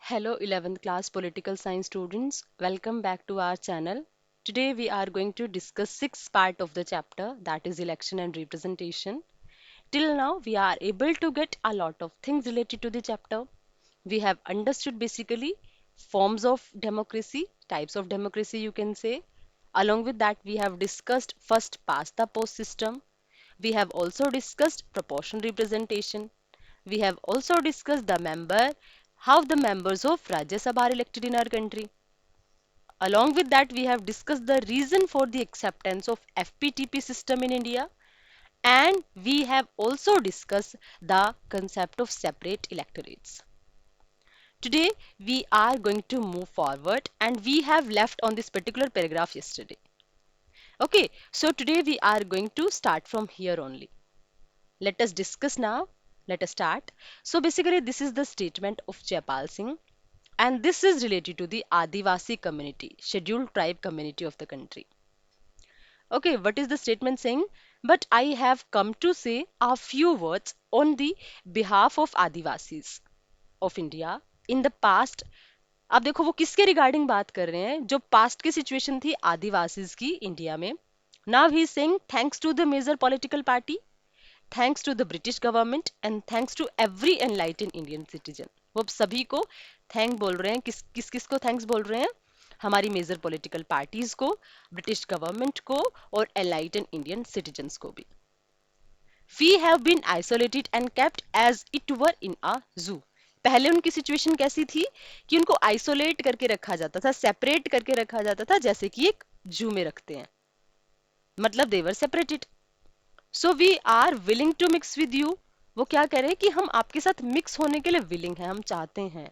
Hello 11th class political science students. Welcome back to our channel. Today we are going to discuss sixth part of the chapter, that is election and representation. Till now we are able to get a lot of things related to the chapter. We have understood basically forms of democracy, types of democracy you can say. Along with that we have discussed first past the post system. We have also discussed proportional representation. We have also discussed how the members of Rajya Sabha are elected in our country. Along with that, we have discussed the reason for the acceptance of FPTP system in India, and we have also discussed the concept of separate electorates. Today, we are going to move forward, and we have left on this particular paragraph yesterday. Okay, so today we are going to start from here only. Let us discuss now. Let us start. So basically, this is the statement of Jaipal Singh, and this is related to the Adivasi community, scheduled tribe community of the country. Okay, what is the statement saying? But I have come to say a few words on the behalf of Adivasis of India in the past. अब देखो वो किसके regarding बात कर रहे हैं जो past की सिचुएशन थी आदिवासीज की इंडिया में. Now he is saying thanks to the major political party, thanks to the British government and thanks to every enlightened Indian citizen. वो सभी को थैंक बोल रहे हैं. किस किस किस को थैंक्स बोल रहे हैं? हमारी मेजर पॉलिटिकल पार्टीज को, ब्रिटिश गवर्नमेंट को और एनलाइटेंड इंडियन सिटीजन्स को भी. We have been isolated and kept as it were in a zoo. पहले उनकी सिचुएशन कैसी थी कि उनको आइसोलेट करके रखा जाता था, सेपरेट करके रखा जाता था, जैसे कि एक जू में रखते हैं. मतलब they were separated. So we are willing to mix with you. वो क्या कह रहे हैं कि हम आपके साथ मिक्स होने के लिए विलिंग हैं, हम चाहते हैं.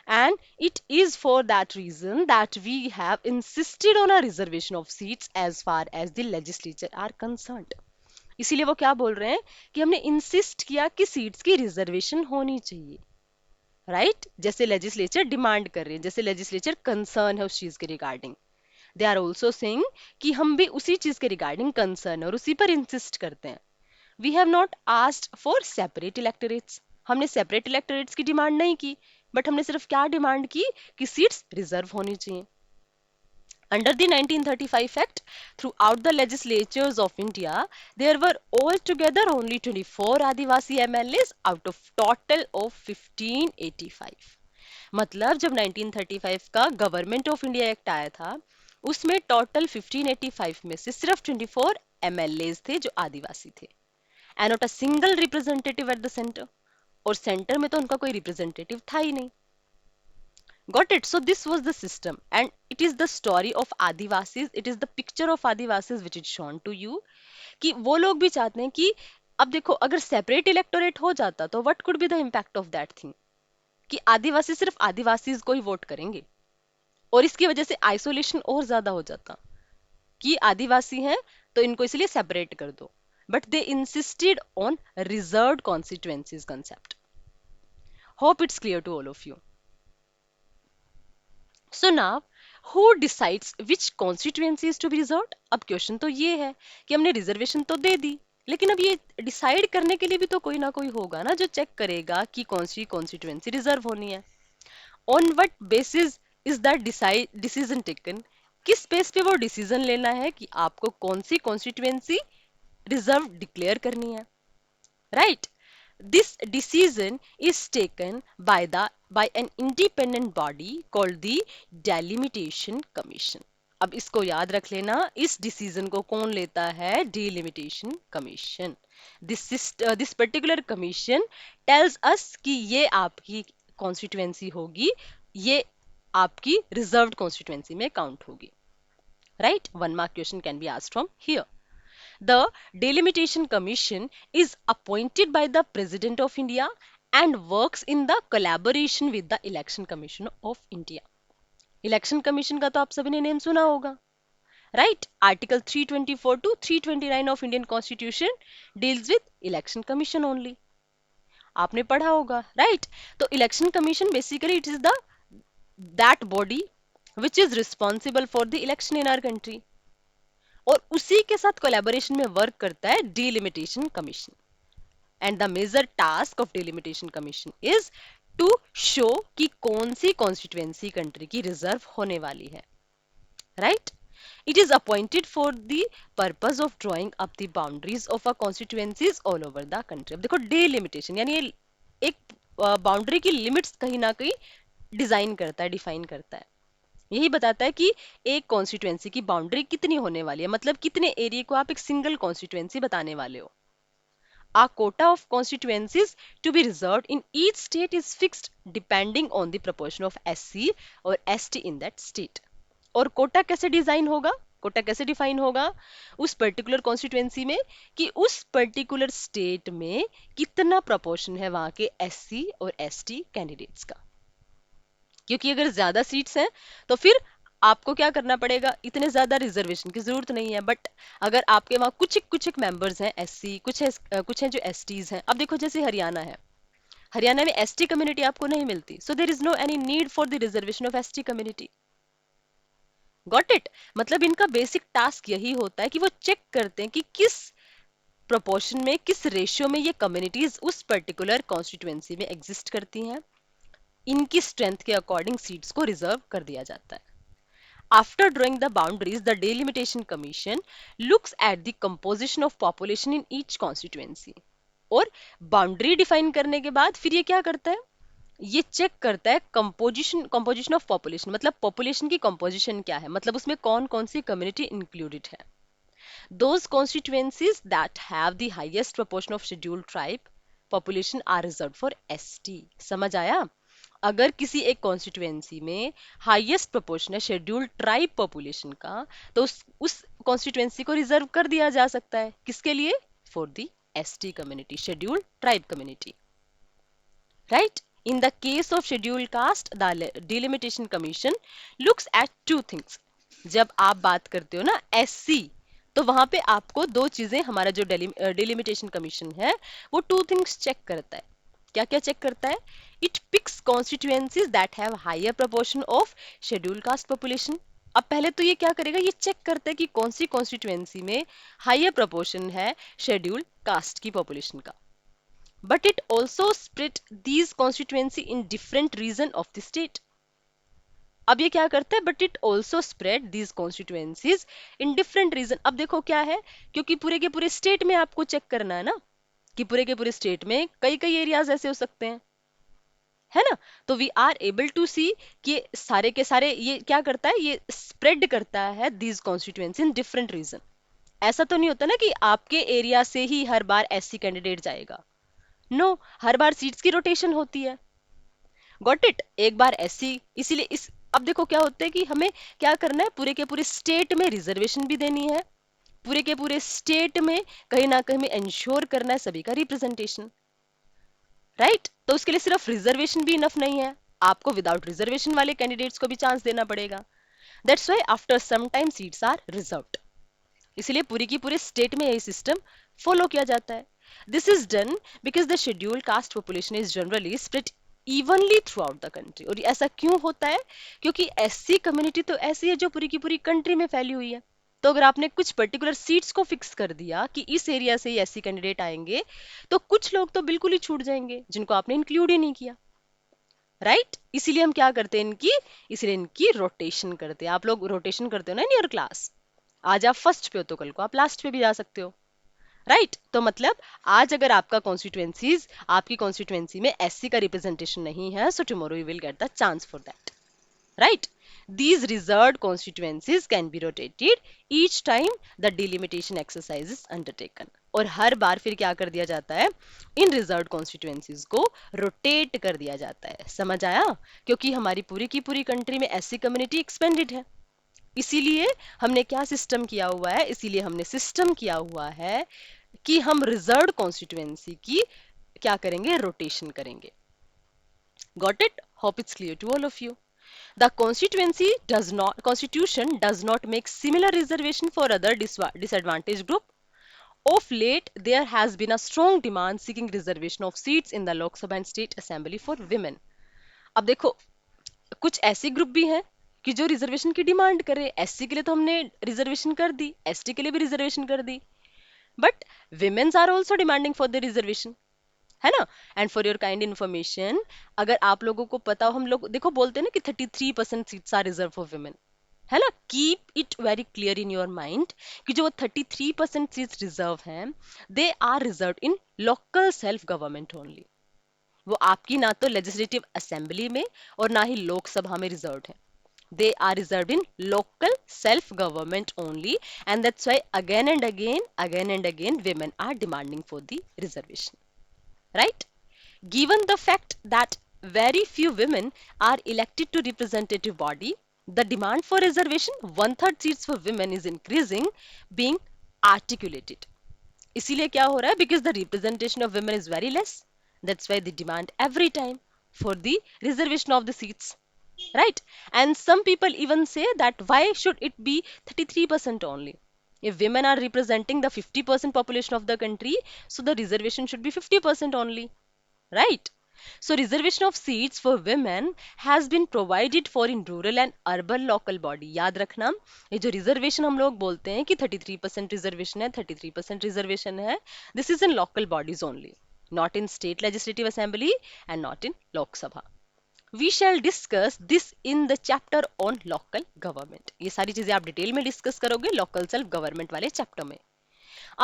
And it is for that reason that we have insisted on a reservation of seats as far as the legislature are concerned. इसीलिए वो क्या बोल रहे हैं कि हमने इंसिस्ट किया कि सीट्स की रिजर्वेशन होनी चाहिए. Right right? जैसे लेजिस्लेचर डिमांड कर रहे हैं, जैसे लेजिस्लेचर कंसर्न है उस चीज के regarding. They are also saying कि हम भी उसी चीज के रिगार्डिंग कंसर्न और उसी पर इंसिस्ट करते हैं. We have not asked for separate electorates. हमने सेपरेट इलेक्टोरेट्स की डिमांड नहीं की, बट हमने सिर्फ क्या डिमांड की कि सीट्स रिजर्व होनी चाहिए. Under the 1935 Act, throughout the legislatures of India, there were altogether only 24 Adivasi MLAs out of total of 1585. मतलब जब 1935 का गवर्नमेंट ऑफ इंडिया एक्ट आया था, उसमें टोटल 1585 में से सिर्फ 24 एमएलएज थे जो आदिवासी थे, and not a single representative at the centre. और सेंटर में तो उनका कोई रिप्रेजेंटेटिव था ही नहीं. Got it? So this was the system, and it is the story of Adivasis. It is the picture of Adivasis which is shown to you. कि वो लोग भी चाहते हैं कि अब देखो अगर सेपरेट इलेक्टोरेट हो जाता तो what could be the impact of that thing, कि आदिवासी सिर्फ आदिवासीज को ही वोट करेंगे और इसकी वजह से आइसोलेशन और ज्यादा हो जाता कि आदिवासी हैं तो इनको इसलिए सेपरेट कर दो. But they insisted on reserved constituencies concept. Hope it's clear to all of you. So now who decides which constituencies to be reserved. अब क्वेश्चन तो ये है कि हमने रिजर्वेशन तो दे दी, लेकिन अब ये डिसाइड करने के लिए भी तो कोई ना कोई होगा ना जो चेक करेगा कि कौन सी कॉन्स्टिट्यूएंसी रिजर्व होनी है. On what basis is that decision taken. किस बेस पे वो डिसीजन लेना है कि आपको कौन सी कॉन्स्टिट्यूएंसी रिजर्व डिक्लेयर करनी है. Right. This decision is taken by an independent body called the Delimitation Commission. अब इसको याद रख लेना, इस डिसीजन को कौन लेता है? Delimitation commission. This particular commission tells us कि ये आपकी कॉन्स्टिट्युएंसी होगी, ये आपकी रिजर्व्ड कॉन्स्टिट्युएंसी में काउंट होगी. Right. 1 mark question can be asked from here. The Delimitation Commission is appointed by the President of India and works in the collaboration with the Election Commission of India. Election commission का तो आप सभी ने name सुना होगा. Right. Article 324 to 329 of Indian constitution deals with election commission only. आपने पढ़ा होगा. राइट. तो election commission basically it is the that body which is responsible for the election in our country, और उसी के साथ कोलैबोरेशन में वर्क करता है delimitation commission. And the major task of delimitation commission is to show कि कौन सी constituency country की रिजर्व होने वाली है, right. It is appointed for the purpose of drawing up the boundaries of a constituencies all over the country. अब देखो delimitation यानी ये एक बाउंड्री की लिमिट्स कहीं ना कहीं डिजाइन करता है, डिफाइन करता है। यही बताता है कि एक कॉन्स्टिट्यूएंसी की बाउंड्री कितनी होने वाली है, मतलब कितने एरिया को आप एक सिंगल कॉन्स्टिट्यूएंसी बताने वाले हो। A quota of constituencies to be reserved in each state is fixed depending on the proportion of SC और ST in that state. और कोटा कैसे डिजाइन होगा, कोटा कैसे डिफाइन होगा उस पर्टिकुलर कॉन्स्टिट्यूएंसी में कि उस पर्टिकुलर स्टेट में कितना प्रोपोर्शन है वहां के SC और ST कैंडिडेट्स का। क्योंकि अगर ज्यादा सीट्स हैं तो फिर आपको क्या करना पड़ेगा, इतने ज्यादा रिजर्वेशन की जरूरत नहीं है। बट अगर आपके वहां कुछ एक मेंबर्स हैं SC, कुछ है जो STs हैं। अब देखो जैसे हरियाणा है, हरियाणा में ST कम्युनिटी आपको नहीं मिलती, so there is no any need for the reservation of ST community. Got it. मतलब इनका बेसिक टास्क यही होता है कि वो चेक करते हैं कि किस प्रोपोर्शन में, किस रेशियो में ये कम्युनिटीज उस पर्टिकुलर कॉन्स्टिट्यूएंसी में एग्जिस्ट करती हैं। इनकी स्ट्रेंथ के अकॉर्डिंग सीट्स को रिजर्व कर दिया जाता है। After drawing the boundaries, the Delimitation Commission looks at the composition of population in each constituency. और बाउंड्री डिफाइन करने के बाद फिर ये क्या करता है, ये चेक करता है कंपोजिशन ऑफ पॉपुलेशन, मतलब पॉपुलेशन की कंपोजिशन क्या है, मतलब उसमें कौन कौन सी कम्युनिटी इंक्लूडेड है। Those constituencies that have the highest proportion of scheduled tribe population are reserved for ST। समझ आया। अगर किसी एक कॉन्स्टिट्यूएंसी में हाईएस्ट प्रोपोर्शन है शेड्यूल्ड ट्राइब पॉपुलेशन का, तो उस कॉन्स्टिट्यूएंसी को रिजर्व कर दिया जा सकता है। किसके लिए? For the ST community, scheduled tribe community, right. In the case of scheduled caste, the delimitation commission looks at two things। जब आप बात करते हो ना SC, तो वहां पे आपको दो चीजें, हमारा जो डिलिमिटेशन कमीशन है वो टू थिंग्स चेक करता है। क्या क्या चेक करता है? It picks constituencies that have higher proportion of scheduled caste population. अब पहले तो ये क्या करेगा, ये चेक करता है कि कौन सी कॉन्स्टिट्यूएंसी में हायर प्रोपोर्शन है शेड्यूल्ड कास्ट की पॉपुलेशन का। But it also split these constituency in different region of the state। अब ये क्या करता है, but it also spread these constituencies in different region. अब देखो क्या है, क्योंकि पूरे के पूरे स्टेट में आपको चेक करना है ना, कि पूरे के पूरे स्टेट में कई कई एरियाज ऐसे हो सकते हैं, है ना। तो वी आर एबल टू सी कि सारे के सारे ये क्या करता है, ये स्प्रेड करता है these constituency in different region. ऐसा तो नहीं होता ना कि आपके एरिया से ही हर बार SC कैंडिडेट जाएगा। नो हर बार सीट्स की रोटेशन होती है। Got it. एक बार SC, इसीलिए इस अब देखो क्या होता है कि हमें क्या करना है, पूरे के पूरे स्टेट में रिजर्वेशन भी देनी है, पूरे के पूरे स्टेट में कहीं ना कहीं में इंश्योर करना है सभी का रिप्रेजेंटेशन, राइट। तो उसके लिए सिर्फ रिजर्वेशन भी इनफ नहीं है, आपको विदाउट रिजर्वेशन वाले कैंडिडेट्स को भी चांस देना पड़ेगा। That's why after some time seats are reserved. इसलिए पूरी की पूरे स्टेट में यही सिस्टम फॉलो किया जाता है। This is done because the scheduled caste population is generally split evenly through out the country. और ऐसा क्यों होता है? क्योंकि SC कम्युनिटी तो ऐसी है जो पूरी की पूरी कंट्री में फैली हुई है। तो अगर आपने कुछ पर्टिकुलर सीट्स को फिक्स कर दिया कि इस एरिया से ही SC कैंडिडेट आएंगे, तो कुछ लोग तो बिल्कुल ही छूट जाएंगे जिनको आपने इंक्लूड ही नहीं किया, राइट। इसीलिए हम क्या करते हैं इनकी, इसीलिए इनकी रोटेशन करते हैं। आप लोग रोटेशन करते हो ना इन योर क्लास, आज आप फर्स्ट पे हो तो कल को आप लास्ट पे भी जा सकते हो, राइट। तो मतलब आज अगर आपका कॉन्स्टिट्यूएंसीज, आपकी कॉन्स्टिट्यूएंसी में SC का रिप्रेजेंटेशन नहीं है, so tomorrow you will get the chance for that, right. These reserved constituencies can be rotated each time the delimitation exercise is undertaken। और हर बार फिर क्या कर दिया जाता है, इन रिजर्व्ड कॉन्स्टिट्यूएंसीज को रोटेट कर दिया जाता है। समझ आया? क्योंकि हमारी पूरी की पूरी कंट्री में SC कम्युनिटी एक्सपेंडेड है, इसीलिए हमने क्या सिस्टम किया हुआ है, इसीलिए हमने सिस्टम किया हुआ है कि हम रिजर्व्ड कॉन्स्टिट्यूएंसी की क्या करेंगे, रोटेशन करेंगे। Got it? Hope it's clear to all of you. The constitution does not make similar reservation for other disadvantaged group। Of late, there has been a strong demand seeking reservation of seats in the Lok Sabha and State Assembly for women। अब देखो कुछ ऐसे group भी हैं कि जो reservation की demand करे। SC के लिए तो हमने रिजर्वेशन कर दी, ST के लिए भी रिजर्वेशन कर दी, but women's are also demanding for the reservation. है ना। And for your kind information, अगर आप लोगों को पता हो, हम लोग देखो बोलते हैं ना कि 33% seats are reserve for women, है ना। Keep it very clear in your mind कि जो 33% सीट्स रिजर्व हैं, they are reserve in local self government only. वो आपकी ना तो लेजिस्लेटिव असेंबली में और ना ही लोकसभा में रिजर्व है। They are reserved in local self-government only, and that's why again and again, women are demanding for the reservation. Right? Given the fact that very few women are elected to representative body, the demand for reservation, one-third seats for women is increasing, being articulated. इसीलिए क्या हो रहा है? Because the representation of women is very less. That's why they demand every time for the reservation of the seats. Right? And some people even say that why should it be 33% only? If women are representing the 50% population of the country, so the reservation should be 50% only. Right? So reservation of seats for women has been provided for in rural and urban local body. याद रखना, ये जो reservation हम लोग बोलते हैं कि 33% reservation है, 33% रिजर्वेशन है, this is in local bodies only, not in state legislative assembly and not in लोक सभा. We shall discuss this in the chapter on local government. ये सारी चीजें आप डिटेल में डिस्कस करोगे लोकल सेल्फ गवर्नमेंट वाले चैप्टर में.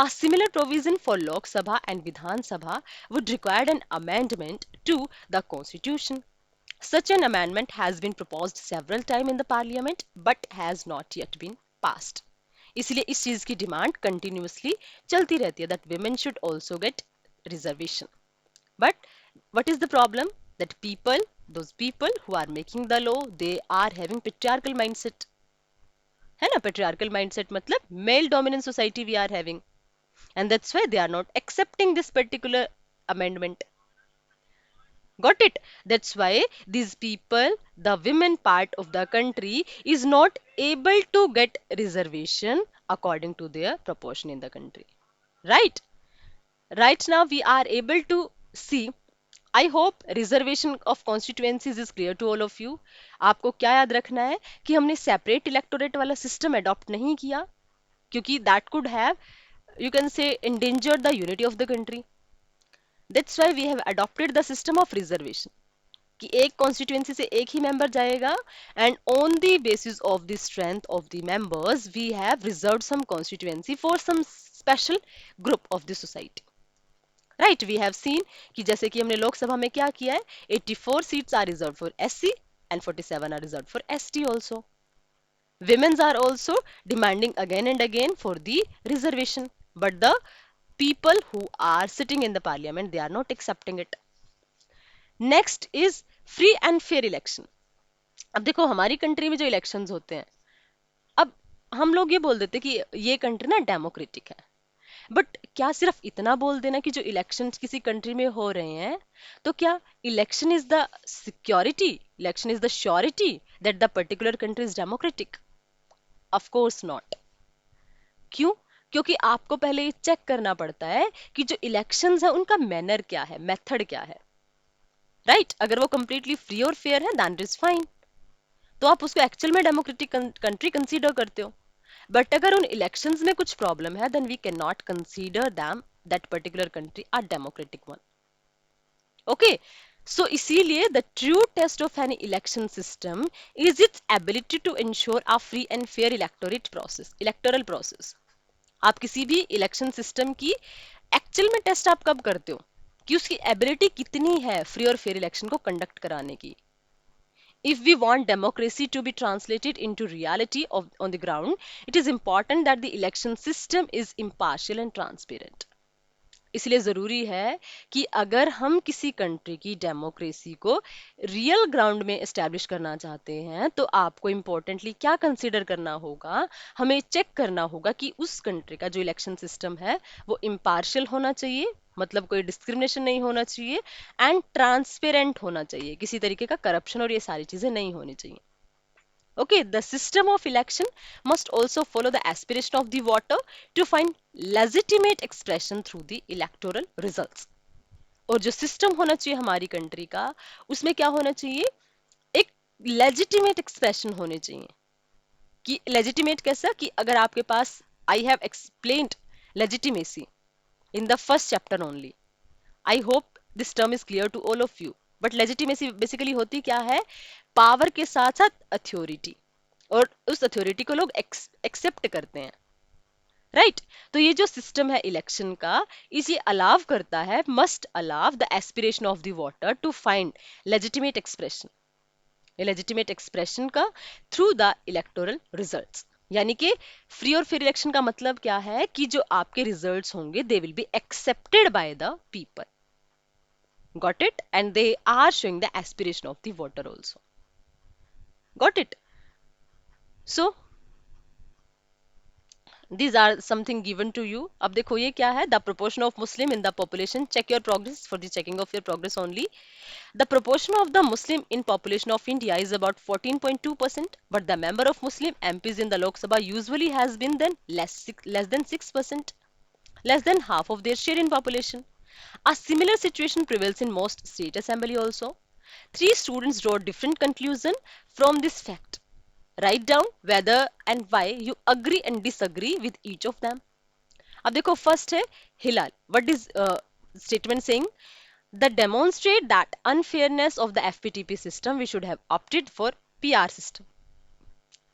A similar provision for Lok Sabha and Vidhan Sabha would require an amendment to the constitution. Such an amendment has been proposed several times in the parliament but has not yet been passed. इसलिए इस चीज की demand continuously चलती रहती है that women should also get reservation. But what is the problem? That those people who are making the law, they are having patriarchal mindset. है ना, patriarchal mindset मतलब male dominant society we are having, and that's why they are not accepting this particular amendment. Got it? That's why these people, the women part of the country, is not able to get reservation according to their proportion in the country. Right? Right now we are able to see. I hope reservation of constituencies is clear to all of you. आपको क्या याद रखना है कि हमने separate electorate वाला system adopt नहीं किया, क्योंकि that could have, you can say, endangered the unity of the country. That's why we have adopted the system of reservation कि एक कॉन्स्टिट्यूएंसी से एक ही मेंबर जाएगा, and on the basis of the strength of the members we have reserved some constituency for some special group of the society. Right, we have seen कि जैसे कि हमने लोकसभा में क्या किया है, 84 seats are reserve for SC and 47 are reserve for ST also. Women's are also demanding again and again for the reservation, but the people who are sitting in the parliament, they are not accepting it. Next is free and fair election. अब देखो हमारी country में जो elections होते हैं, अब हम लोग ये बोल देते हैं कि ये कंट्री ना डेमोक्रेटिक है. बट क्या सिर्फ इतना बोल देना कि जो इलेक्शन किसी कंट्री में हो रहे हैं, तो क्या election is the security, election is the surety that the particular country is democratic? Of course not. क्यों? क्योंकि आपको पहले ये चेक करना पड़ता है कि जो इलेक्शंस है उनका मैनर क्या है, मेथड क्या है. राइट? अगर वो कंप्लीटली फ्री और फेयर है दैट इज फाइन, तो आप उसको एक्चुअल में डेमोक्रेटिक कंट्री कंसीडर करते हो. बट अगर उन इलेक्शंस में कुछ प्रॉब्लम है, then we can not consider them that particular country are democratic one. Okay, so इसीलिए the true test of an election system is its ability to ensure a free and fair electoral process. आप किसी भी election system की actual में test आप कब करते हो कि उसकी एबिलिटी कितनी है फ्री और फेयर इलेक्शन को कंडक्ट कराने की. If we want democracy to be translated into reality on the ground, it is important that the election system is impartial and transparent. इसलिए ज़रूरी है कि अगर हम किसी कंट्री की डेमोक्रेसी को रियल ग्राउंड में एस्टैब्लिश करना चाहते हैं, तो आपको इम्पोर्टेंटली क्या कंसीडर करना होगा, हमें चेक करना होगा कि उस कंट्री का जो इलेक्शन सिस्टम है वो इम्पार्शियल होना चाहिए, मतलब कोई डिस्क्रिमिनेशन नहीं होना चाहिए, एंड ट्रांसपेरेंट होना चाहिए, किसी तरीके का करप्शन और ये सारी चीज़ें नहीं होनी चाहिए. Okay, the system of election must also follow the aspiration of the voter to find legitimate expression through the electoral results. और जो सिस्टम होना चाहिए हमारी कंट्री का, उसमें क्या होना चाहिए, एक लेजिटिमेट एक्सप्रेशन होने चाहिए. कि लेजिटिमेट कैसा, कि अगर आपके पास, I have explained legitimacy in the first chapter only. I hope this term is clear to all of you. But legitimacy basically होती क्या है? पावर के साथ साथ अथॉरिटी, और उस अथॉरिटी को लोग एक्सेप्ट करते हैं, राइट? तो ये जो सिस्टम है इलेक्शन का, इसे अलाव करता है, must allow the aspiration of the voter to find legitimate expression, legitimate expression का थ्रू द इलेक्टोरल रिजल्ट्स। यानी कि फ्री और फेयर इलेक्शन का मतलब क्या है कि जो आपके रिजल्ट्स होंगे they will be accepted by the people, got it, and they are showing the aspiration of the voter also, got it? So these are something given to you. अब देखो ये क्या है? The proportion of Muslim in the population. Check your progress, for the checking of your progress only. The proportion of the Muslim in population of India is about 14.2%, but the member of Muslim MPs in the Lok Sabha usually has been then less than 6%, less than half of their share in population. A similar situation prevails in most state assembly also. Three students draw different conclusion from this fact. Write down whether and why you agree and disagree with each of them. अब देखो first है Hilal, what is statement saying? The demonstrate that unfairness of the FPTP system we should have opted for PR system.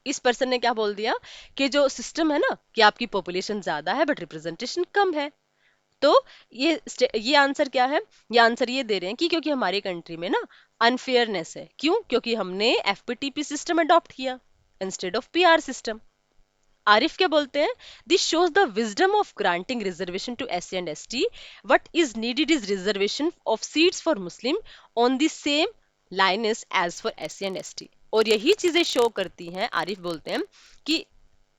इस person ने क्या बोल दिया कि जो सिस्टम है ना, कि आपकी पॉपुलेशन ज्यादा है बट रिप्रेजेंटेशन कम है, तो ये आंसर क्या है? ये आंसर ये दे रहे हैं कि क्योंकि हमारी कंट्री में ना अनफेयरनेस है। क्यों? क्योंकि हमने एफपीटीपी सिस्टम अडॉप्ट किया instead of PR system. Arif क्या बोलते हैं? This shows the wisdom of granting reservation to SC and ST. What is needed is reservation of seats for Muslim on the same lines as for SC and ST. और यही चीजें show करती हैं, आरिफ बोलते हैं कि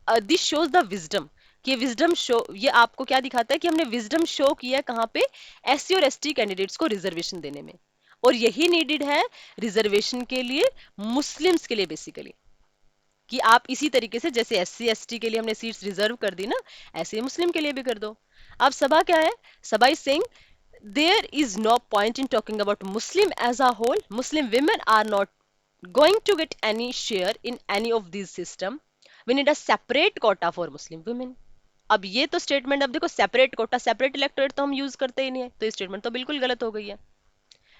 दिस शोज द विजडम, कि wisdom show, ये आपको क्या दिखाता है कि हमने विजडम शो किया है कहाँ पे? एससी और एसटी कैंडिडेट्स को रिजर्वेशन देने में। और यही नीडेड है रिजर्वेशन के लिए मुस्लिम्स के लिए बेसिकली, कि आप इसी तरीके से जैसे एससी एसटी के लिए हमने सीट्स रिजर्व कर दी ना, ऐसे ही मुस्लिम के लिए भी कर दो। अब सभा क्या है? सभा is saying there is no point in talking about Muslim as a whole. Muslim women are not going to get any share in any of these system. We need a separate quota for Muslim women. अब ये तो statement, अब देखो separate Kota, separate electorate तो हम use करते ही नहीं है, तो ये स्टेटमेंट तो बिल्कुल गलत हो गई है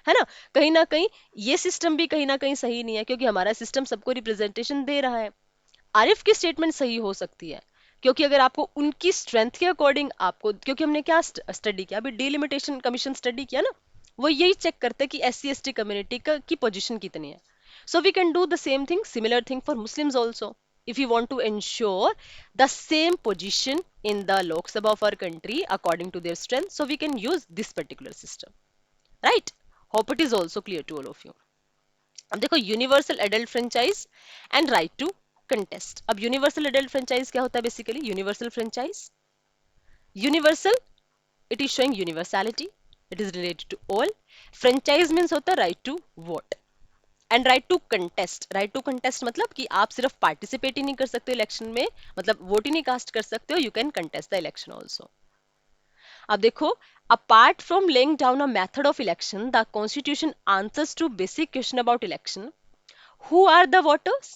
ना? कहीं ना कहीं ये सिस्टम भी कहीं ना कहीं सही नहीं है, क्योंकि हमारा सिस्टम सबको रिप्रेजेंटेशन दे रहा है। आरिफ की स्टेटमेंट सही हो सकती है, क्योंकि अगर आपको उनकी स्ट्रेंथ के अकॉर्डिंग आपको, क्योंकि हमने क्या स्टडी किया अभी, डिलिमिटेशन कमीशन स्टडी किया ना, वो यही चेक करते हैं कि एससी एसटी कम्युनिटी का की पोजीशन कितनी है। So we can do the same thing, similar thing for Muslims also, if you want to ensure the same position in the Lok Sabha of our country according to their strength, so we can use this particular system, right? Hope it is also clear to all of you. अब देखो universal adult franchise and right to contest. अब universal adult franchise क्या होता है? Basically universal franchise, universal, it is showing universality, it is related to all. Franchise means होता है right to vote, and right to contest. Right to contest मतलब कि आप सिर्फ पार्टिसिपेट ही नहीं कर सकते इलेक्शन में, मतलब वोट ही नहीं कास्ट कर सकते हो, you can contest the election also. अब देखो, apart from laying down a method of election, the constitution answers to basic question about election. Who are the voters?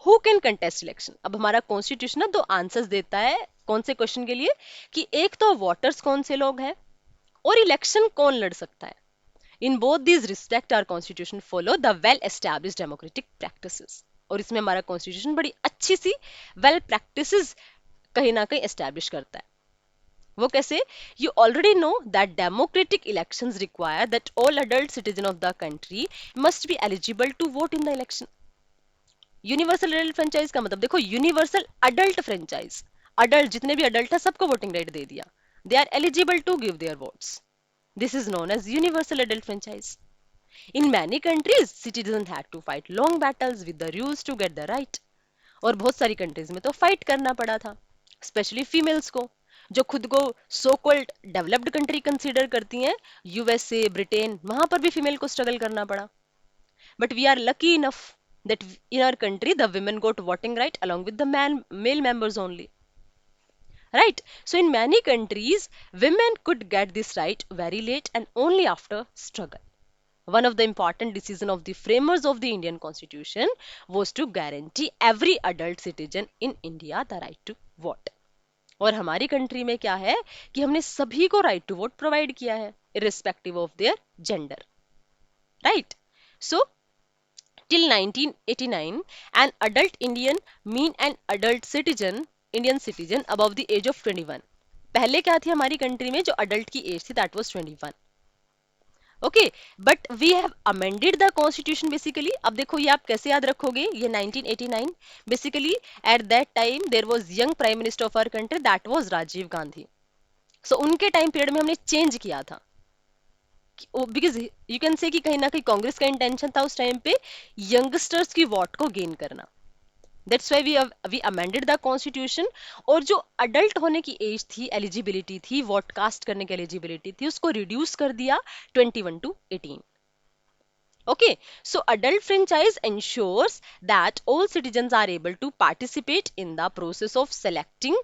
Who can contest election? अब हमारा constitution ना दो answers देता है कौन से क्वेश्चन के लिए, कि एक तो वोटर्स कौन से लोग हैं, और इलेक्शन कौन लड़ सकता है। In both these respect are constitution follow the well established democratic practices. और इसमें हमारा कॉन्स्टिट्यूशन बड़ी अच्छी सी वेल प्रैक्टिसेस कहीं ना कहीं एस्टैब्लिश करता है। वो कैसे? You already know that democratic elections require that all adult citizen of the country must be eligible to vote in the election. Universal adult franchise का मतलब देखो, यूनिवर्सल अडल्ट फ्रेंचाइज, अडल्ट जितने भी अडल्ट है सबको वोटिंग राइट दे दिया, they are eligible to give their votes. This is known as universal adult franchise. In many countries citizen had to fight long battles with the rules to get the right. और बहुत सारी countries में तो fight करना पड़ा था, specially females को, जो खुद को so called developed country consider करती हैं, यूएसए, ब्रिटेन, वहां पर भी फीमेल को स्ट्रगल करना पड़ा। But we are lucky enough that in our country the women got voting right along with the male members only, right? So in many countries women could get this right very late and only after struggle. One of the important decisions of the framers of the Indian Constitution was to guarantee every adult citizen in India the right to vote. और हमारी country में क्या है कि हमने सभी को right to vote provide किया है। irrespective of their gender, right? So till 1989, an adult Indian mean an adult citizen, Indian citizen above the age of 21. पहले क्या थी हमारी कंट्री में जो अडल्ट की एज थी that was 21. Okay, but we have amended the constitution basically. अब देखो ये आप कैसे याद रखोगे, ये 1989 basically at that time there was young prime minister of our country that was Rajiv Gandhi. So उनके टाइम पीरियड में हमने चेंज किया था, बिकॉज यू कैन से कि कहीं ना कहीं कांग्रेस का इंटेंशन था उस टाइम पे यंगस्टर्स की वोट को गेन करना. That's why we amended the constitution. और जो अडल्ट होने की एज थी, एलिजिबिलिटी थी, वोट कास्ट करने की एलिजिबिलिटी थी, उसको रिड्यूस कर दिया 21 to 18. Okay, so adult franchise ensures that all citizens are able to participate in the process of selecting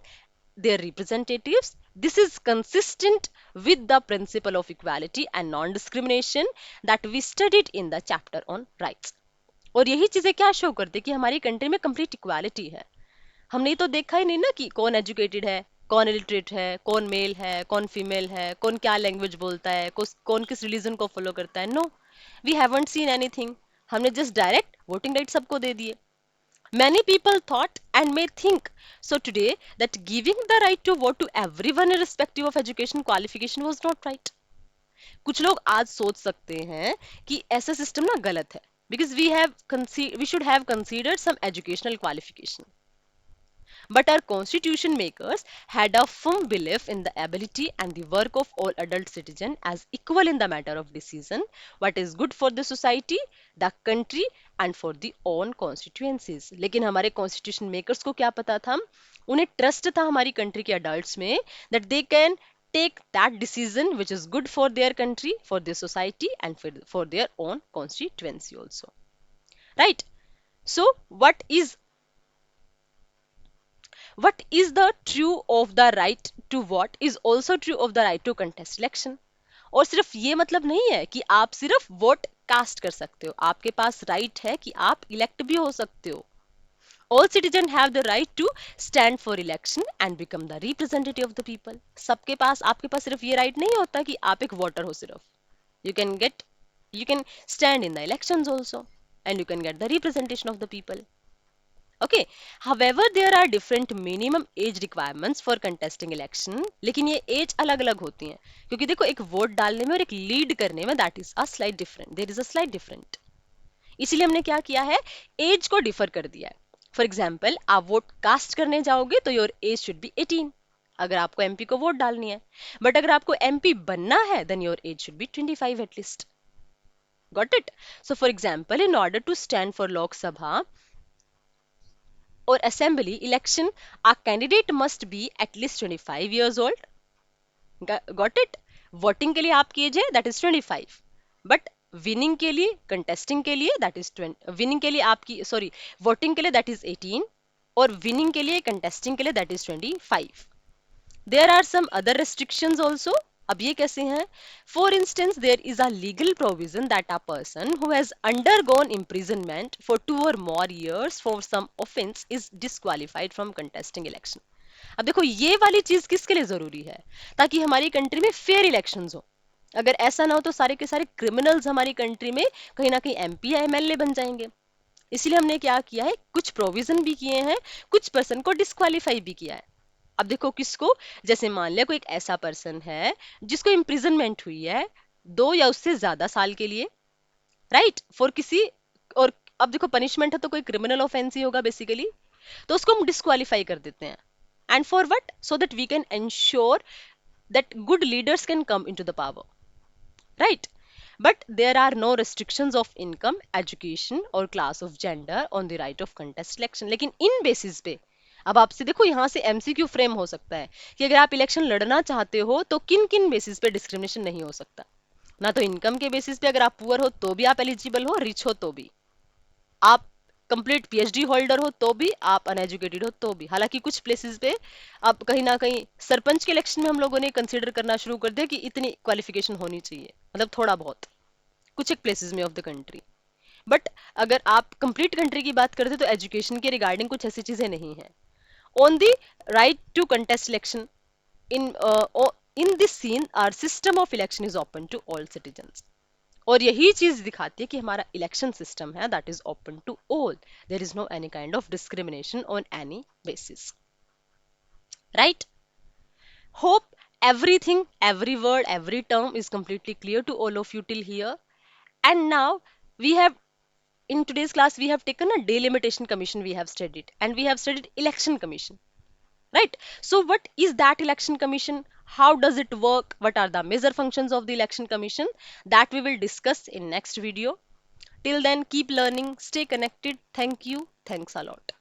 their representatives. This is consistent with the principle of equality and non-discrimination that we studied in the chapter on rights. और यही चीजें क्या show करती है कि हमारी country में complete equality है. हमने तो देखा ही नहीं ना कि कौन एजुकेटेड है, कौन इलिटरेट है, कौन मेल है, कौन फीमेल है, कौन क्या लैंग्वेज बोलता है, कौन किस रिलीजन को फॉलो करता है. No, we haven't seen anything. हमने जस्ट डायरेक्ट वोटिंग राइट सबको दे दिए. Many people thought and may think so today that giving the right to vote to everyone irrespective of education qualification was not right. कुछ लोग आज सोच सकते हैं कि ऐसा सिस्टम ना गलत है, because we should have considered some educational qualification. But our constitution makers had a firm belief in the ability and the work of all adult citizens as equal in the matter of decision what is good for the society, the country and for the own constituencies. लेकिन हमारे constitution makers को क्या पता था, उन्हें trust था हमारी country के adults में that they can take that decision which is good for their country, for their society and for their own constituency also. Right? So what is the true of the right to vote is also true of the right to contest election. और सिर्फ ये मतलब नहीं है कि आप सिर्फ vote cast कर सकते हो, आपके पास राइट है कि आप इलेक्ट भी हो सकते हो. All citizens have the right to stand for election and become the representative of the people. सबके पास, आपके पास सिर्फ ये राइट नहीं होता कि आप एक वोटर हो सिर्फ. You can get, you can stand in the elections also and you can get the representation of the people. Okay, however there are different minimum age requirements for contesting election. लेकिन ये as अलग अलग होती हैं, क्योंकि देखो एक vote डालने में और एक लीड करने में that is a slight different, there is a slight different. इसीलिए हमने क्या किया है, एज को डिफर कर दिया है. फॉर एग्जाम्पल आप वोट कास्ट करने जाओगे तो योर एज शुड बी 18 अगर आपको एमपी को वोट डालनी है. बट अगर आपको एमपी बनना है then your age should be 25 at least. Got it? So for example in order to stand for Lok Sabha or assembly election, a candidate must be at least 25 years old. Got it? Voting के लिए आपकी as है that is 25, but winning के लिए, contesting के लिए that is 20, winning के लिए आपकी, सॉरी, वोटिंग के लिए दैट इज 18 और विनिंग के लिए, कंटेस्टिंग के लिए that is 25. There are some other restrictions also. अब ये कैसे हैं? For instance there is a legal provision that a person who has undergone imprisonment for 2 or more years for some offense is disqualified from contesting election. अब देखो ये वाली चीज किसके लिए जरूरी है? ताकि हमारी कंट्री में फेयर इलेक्शंस हो. अगर ऐसा ना हो तो सारे के सारे क्रिमिनल्स हमारी कंट्री में कहीं ना कहीं एमपी या एमएलए बन जाएंगे. इसलिए हमने क्या किया है, कुछ प्रोविजन भी किए हैं, कुछ पर्सन को डिस्क्वालीफाई भी किया है. अब देखो किसको, जैसे मान लिया कोई एक ऐसा पर्सन है जिसको इम्प्रिजनमेंट हुई है 2 या उससे ज्यादा साल के लिए, राइट, फॉर किसी, और अब देखो पनिशमेंट है तो कोई क्रिमिनल ऑफेंस ही होगा बेसिकली, तो उसको हम डिस्क्वालीफाई कर देते हैं. And for what? So that we can ensure that good leaders can come into the power, right? But there are no restrictions of income, education or class of gender on the right of contest election. लेकिन इन basis पे अब आपसे देखो यहाँ से MCQ frame हो सकता है कि अगर आप इलेक्शन लड़ना चाहते हो तो किन किन बेसिस पे डिस्क्रिमिनेशन नहीं हो सकता. ना तो इनकम के बेसिस पे, अगर आप पुअर हो तो भी आप एलिजिबल हो, रिच हो तो भी, आप कंप्लीट पीएचडी होल्डर हो तो भी, आप अनएजुकेटेड हो तो भी. हालांकि कुछ प्लेसेस पे अब कहीं ना कहीं सरपंच के इलेक्शन में हम लोगों ने कंसीडर करना शुरू कर दिया कि इतनी क्वालिफिकेशन होनी चाहिए, मतलब थोड़ा बहुत कुछ एक प्लेसेस में ऑफ द कंट्री. बट अगर आप कंप्लीट कंट्री की बात करते तो एजुकेशन के रिगार्डिंग कुछ ऐसी चीजें नहीं है. On the right to contest election, in in this scene our system of election is open to all citizens. और यही चीज दिखाती है कि हमारा इलेक्शन सिस्टम है that is open to all, there is no any kind of discrimination on any basis, right? Hope everything, every word, every term is completely clear to all of you till here. And now we have, in today's class, we have taken a delimitation commission we have studied, and we have studied election commission, right? So what is that election commission? How does it work? What are the major functions of the election commission? That we will discuss in next video. Till then, keep learning, stay connected. Thank you. Thanks a lot.